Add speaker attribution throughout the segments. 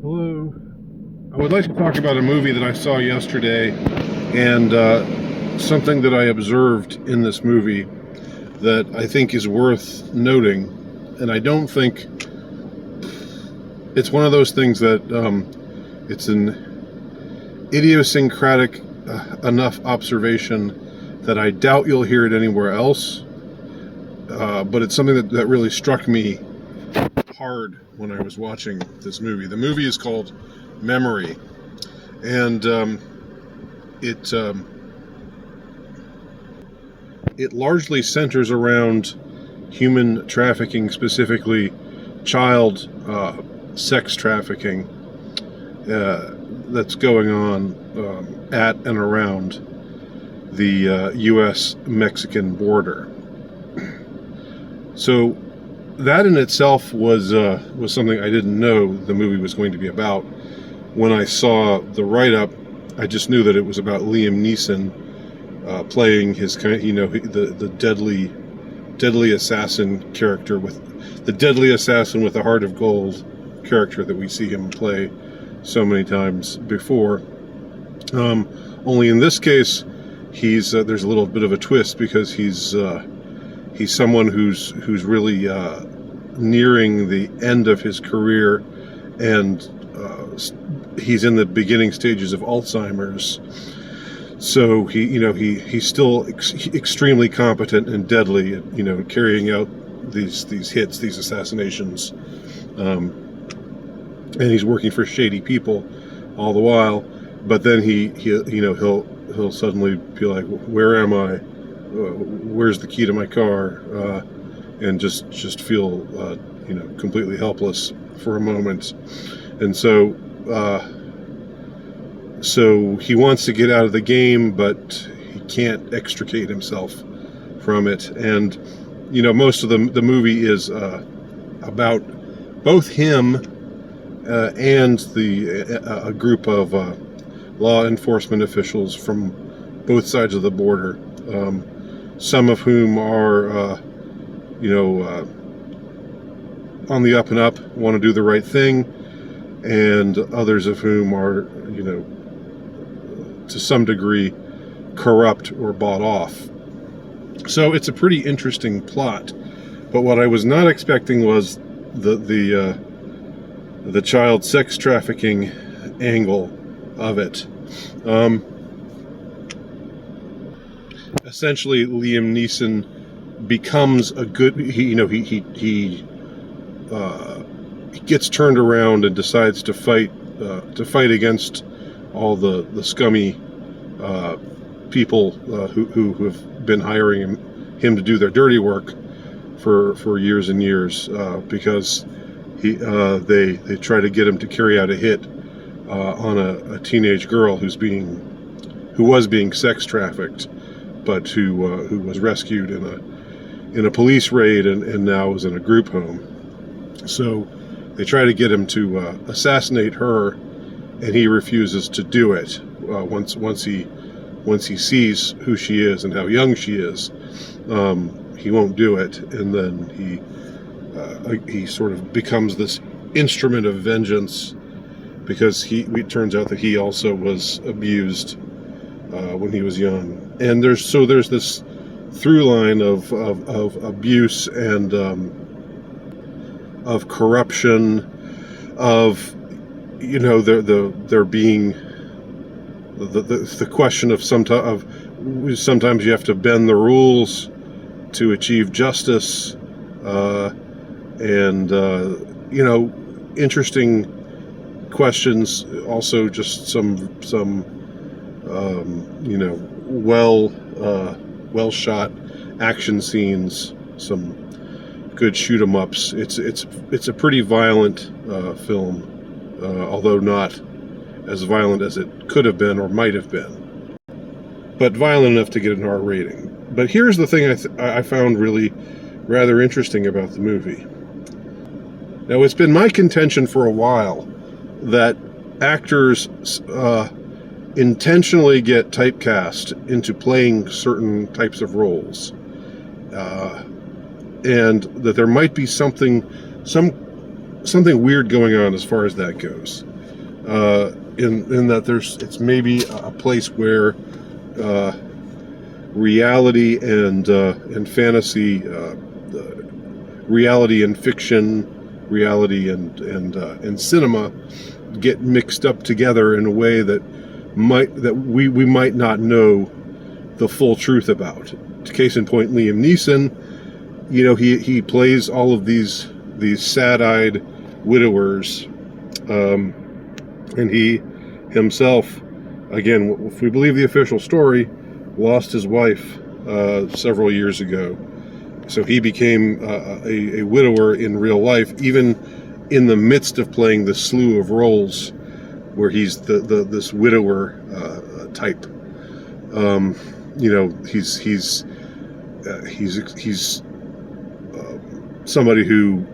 Speaker 1: Hello. I would like to talk about a movie that I saw yesterday and something that I observed in this movie that I think is worth noting. And I don't think it's one of those things that it's an idiosyncratic enough observation that I doubt you'll hear it anywhere else. But it's something that really struck me hard when I was watching this movie. The movie is called Memory, and it largely centers around human trafficking, specifically child sex trafficking that's going on at and around the U.S.-Mexican border. So that in itself was something I didn't know the movie was going to be about. When I saw the write-up, I just knew that it was about Liam Neeson playing his the deadly assassin character, with the deadly assassin with a heart of gold character that we see him play so many times before. Only in this case, there's a little bit of a twist, because he's someone who's really nearing the end of his career, and he's in the beginning stages of Alzheimer's. So he's still extremely competent and deadly at carrying out these hits, these assassinations, and he's working for shady people all the while. But then he'll suddenly be like, "Where am I? Where's the key to my car?" And just feel completely helpless for a moment. And so he wants to get out of the game, but he can't extricate himself from it. And most of the movie is about both him and a group of law enforcement officials from both sides of the border. Some of whom are, on the up and up, want to do the right thing, and others of whom are, to some degree, corrupt or bought off. So it's a pretty interesting plot. But what I was not expecting was the child sex trafficking angle of it. Essentially, Liam Neeson becomes a good. He gets turned around and decides to fight against all the scummy people who have been hiring him to do their dirty work for years and years, because they try to get him to carry out a hit on a teenage girl who was being sex trafficked, but who was rescued in a police raid and now is in a group home. So they try to get him to assassinate her, and he refuses to do it. Once he sees who she is and how young she is, he won't do it, and then he sort of becomes this instrument of vengeance, because it turns out that he also was abused when he was young. And there's this through line of abuse and of corruption, of there being the question of sometimes you have to bend the rules to achieve justice, and interesting questions. Also, just some well shot action scenes, some good shoot 'em ups. It's a pretty violent film, although not as violent as it could have been or might have been, but violent enough to get an R rating. But here's the thing I found really rather interesting about the movie. Now, it's been my contention for a while that actors intentionally get typecast into playing certain types of roles, and that there might be something weird going on as far as that goes. in that it's maybe a place where reality and fantasy, reality and fiction, reality and cinema get mixed up together in a way that we might not know the full truth about. Case in point, Liam Neeson, he plays all of these sad-eyed widowers, and he himself, again, if we believe the official story, lost his wife several years ago. So he became a widower in real life, even in the midst of playing the slew of roles where he's this widower type. He's somebody who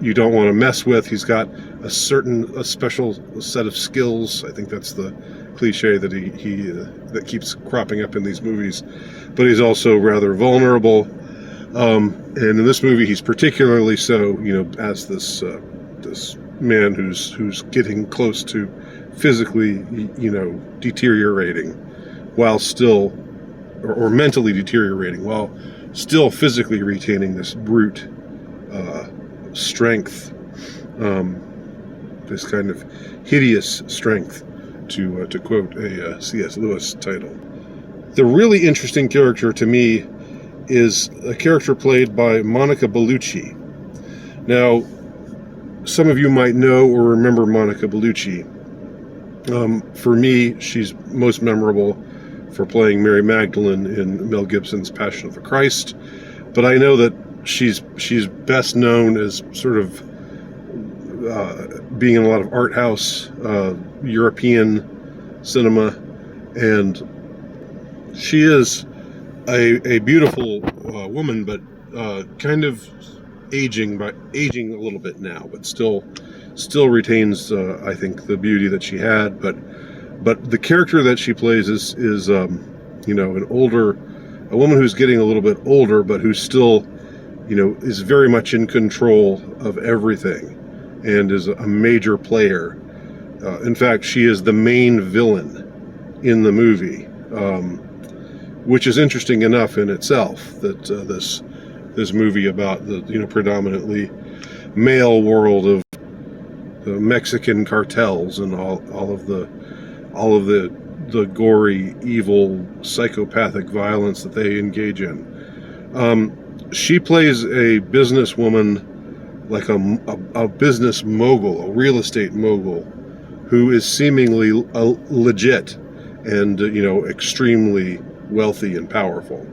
Speaker 1: you don't want to mess with. He's got a special set of skills. I think that's the cliche that that keeps cropping up in these movies. But he's also rather vulnerable. And in this movie, he's particularly so. As this man who's getting close to physically, deteriorating, while still, or mentally deteriorating, while still physically retaining this brute strength, this kind of hideous strength, to quote a C.S. Lewis title. The really interesting character to me is a character played by Monica Bellucci. Now, some of you might know or remember Monica Bellucci. For me, she's most memorable for playing Mary Magdalene in Mel Gibson's Passion of the Christ, but I know that she's best known as sort of being in a lot of art house European cinema, and she is a beautiful woman, but kind of aging a little bit now, but still retains I think the beauty that she had. But the character that she plays is a woman who's getting a little bit older, but who still is very much in control of everything and is a major player. In fact, she is the main villain in the movie, which is interesting enough in itself, that this movie about the predominantly male world of the Mexican cartels and all of the gory, evil, psychopathic violence that they engage in. She plays a businesswoman, like a business mogul, a real estate mogul, who is seemingly legit and extremely wealthy and powerful,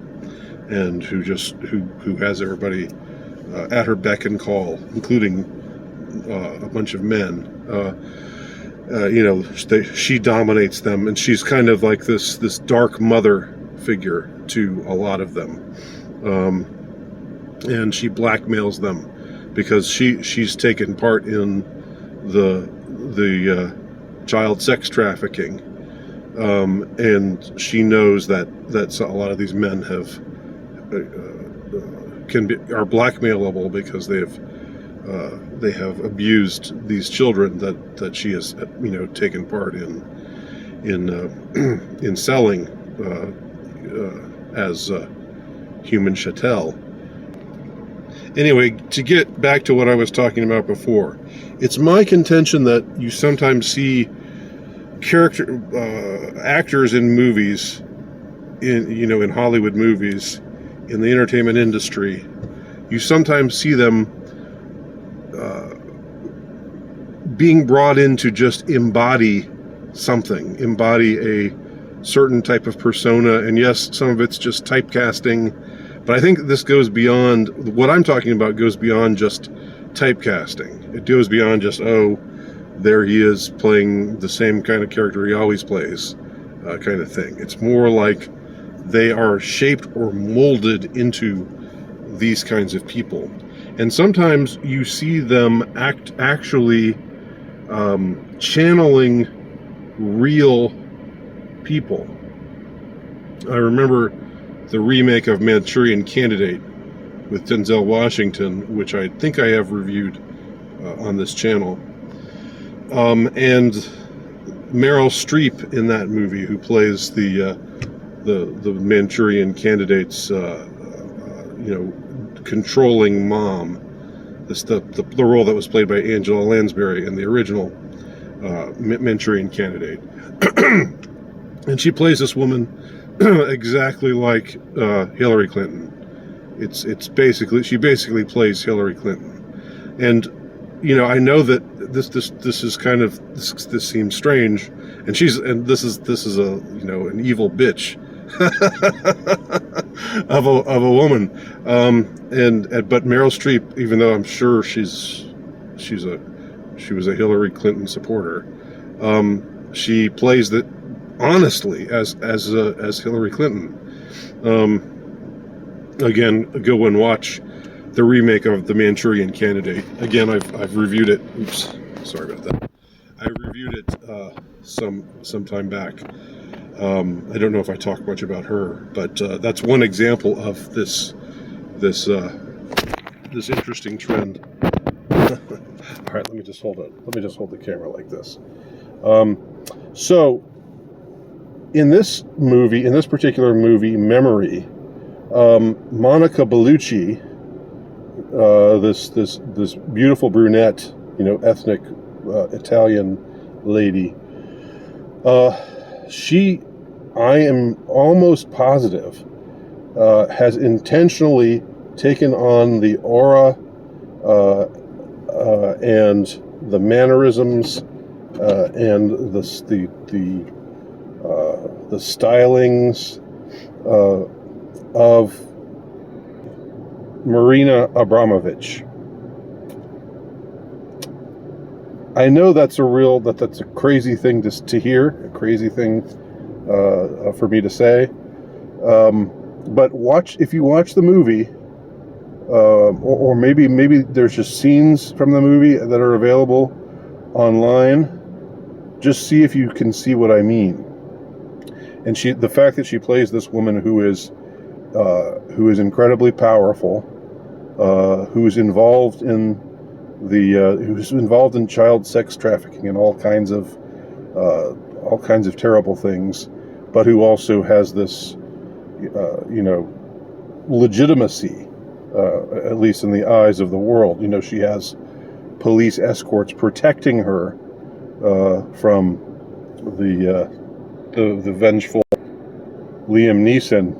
Speaker 1: and who has everybody at her beck and call, including a bunch of men. She dominates them, and she's kind of like this dark mother figure to a lot of them, and she blackmails them because she's taken part in the child sex trafficking, and she knows that a lot of these men are blackmailable because they have abused these children that she has taken part in selling as human chattel. Anyway, to get back to what I was talking about before, it's my contention that you sometimes see actors in movies, in Hollywood movies, in the entertainment industry. You sometimes see them being brought in to just embody a certain type of persona, and yes, some of it's just typecasting, but I think this goes beyond, what I'm talking about goes beyond just typecasting. It goes beyond just, there he is playing the same kind of character he always plays, kind of thing. It's more like they are shaped or molded into these kinds of people. And sometimes you see them actually channeling real people. I remember the remake of Manchurian Candidate with Denzel Washington, which I think I have reviewed on this channel. And Meryl Streep in that movie, who plays the Manchurian candidate's controlling mom. This the role that was played by Angela Lansbury in the original Manchurian Candidate, and she plays this woman exactly like Hillary Clinton. It's basically, she basically plays Hillary Clinton, and I know that this is kind of this seems strange, and this is a an evil bitch of a woman, but Meryl Streep, even though I'm sure she was a Hillary Clinton supporter, she plays that honestly as Hillary Clinton. Again, go and watch the remake of The Manchurian Candidate. Again, I've reviewed it. Oops, sorry about that. I reviewed it some time back. I don't know if I talk much about her, but that's one example of this interesting trend. All right, let me just hold the camera like this. So, in this particular movie, Memory, Monica Bellucci, this beautiful brunette, ethnic Italian lady, I am almost positive, has intentionally taken on the aura and the mannerisms and the stylings of Marina Abramovich. I know that's a crazy thing to hear, a crazy thing for me to say. But if you watch the movie, or maybe there's just scenes from the movie that are available online. Just see if you can see what I mean. And the fact that she plays this woman who is incredibly powerful, who's involved in child sex trafficking and all kinds of terrible things, but who also has this, legitimacy, at least in the eyes of the world. She has police escorts protecting her from the vengeful Liam Neeson,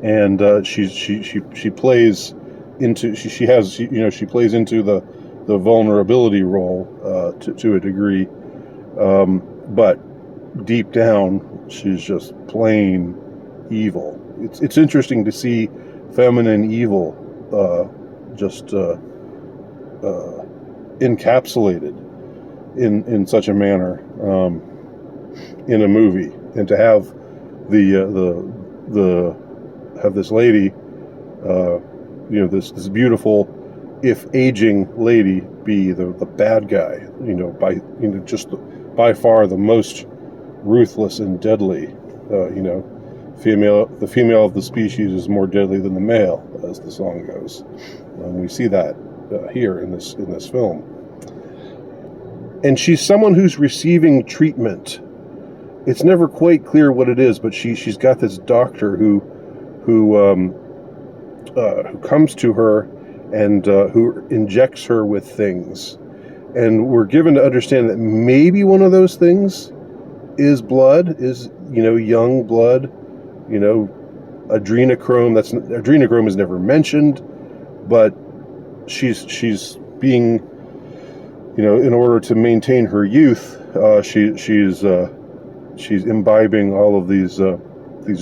Speaker 1: and she plays into she plays into the vulnerability role to a degree, but deep down she's just plain evil. It's interesting to see feminine evil just encapsulated in such a manner in a movie, and to have have this lady, this beautiful, if aging lady, be the bad guy, by far the most ruthless and deadly. The female of the species is more deadly than the male, as the song goes, and we see that here in this film. And she's someone who's receiving treatment. It's never quite clear what it is, but she's got this doctor who comes to her and who injects her with things, and we're given to understand that maybe one of those things is blood, is young blood, adrenochrome. Adrenochrome is never mentioned, but she's being, in order to maintain her youth, she's imbibing all of these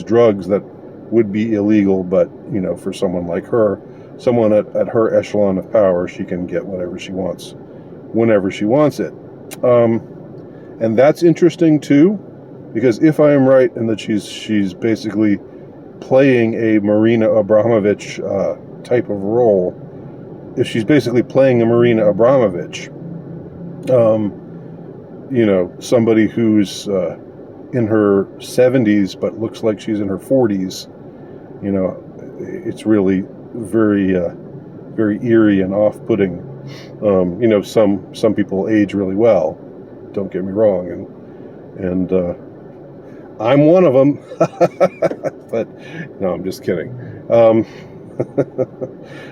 Speaker 1: drugs that would be illegal, but for someone like her, someone at her echelon of power, she can get whatever she wants, whenever she wants it. And that's interesting too, because if I am right in that she's basically playing a Marina Abramovich type of role, if she's basically playing a Marina Abramovich, somebody who's in her 70s but looks like she's in her 40s, it's really very very eerie and off-putting. Some people age really well, Don't get me wrong, and I'm one of them. But no, I'm just kidding.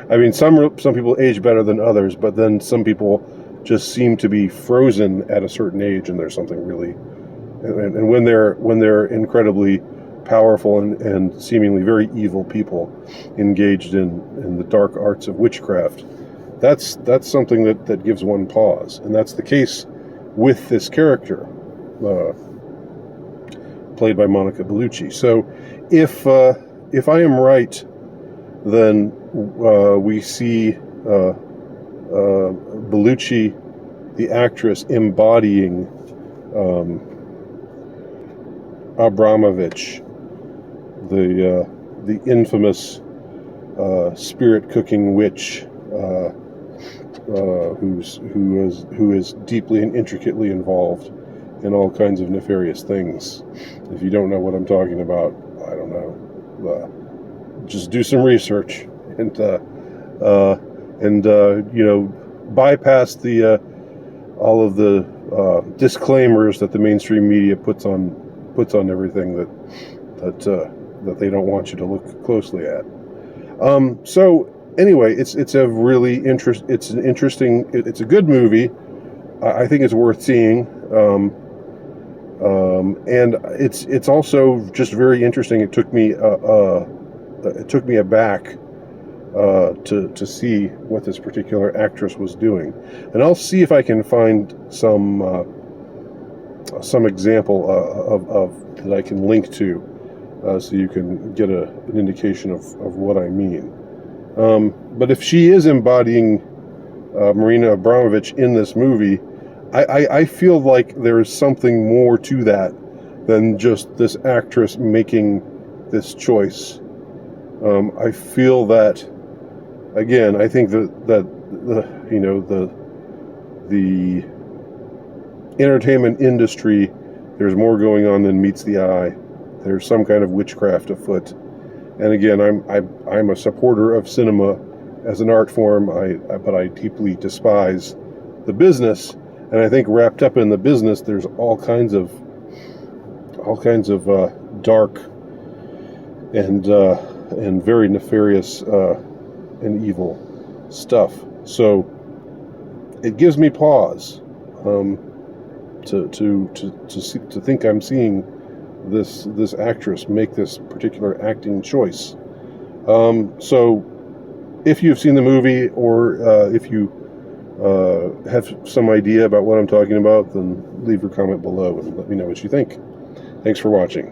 Speaker 1: I mean, some people age better than others, but then some people just seem to be frozen at a certain age, and there's something really. And when they're incredibly powerful and seemingly very evil people engaged in the dark arts of witchcraft, that's something that gives one pause, and that's the case with this character, played by Monica Bellucci. So, if I am right, then we see Bellucci, the actress, embodying Abramovich, the infamous spirit cooking witch, who is deeply and intricately involved in all kinds of nefarious things. If you don't know what I'm talking about, I don't know. Just do some research and bypass the all of the disclaimers that the mainstream media puts on everything that they don't want you to look closely at. So anyway, it's a really it's an interesting, it's a good movie. I think it's worth seeing. And it's also just very interesting. It took me aback to see what this particular actress was doing, and I'll see if I can find some example of that I can link to, so you can get an indication of what I mean. But if she is embodying Marina Abramovich in this movie, I feel like there is something more to that than just this actress making this choice. I feel that, again, I think that the entertainment industry, there's more going on than meets the eye. There's some kind of witchcraft afoot. And again, I'm a supporter of cinema as an art form. But I deeply despise the business. And I think wrapped up in the business, there's all kinds of dark and very nefarious and evil stuff. So it gives me pause to think I'm seeing this actress make this particular acting choice. So if you've seen the movie, or if you have some idea about what I'm talking about, then leave your comment below and let me know what you think. Thanks for watching.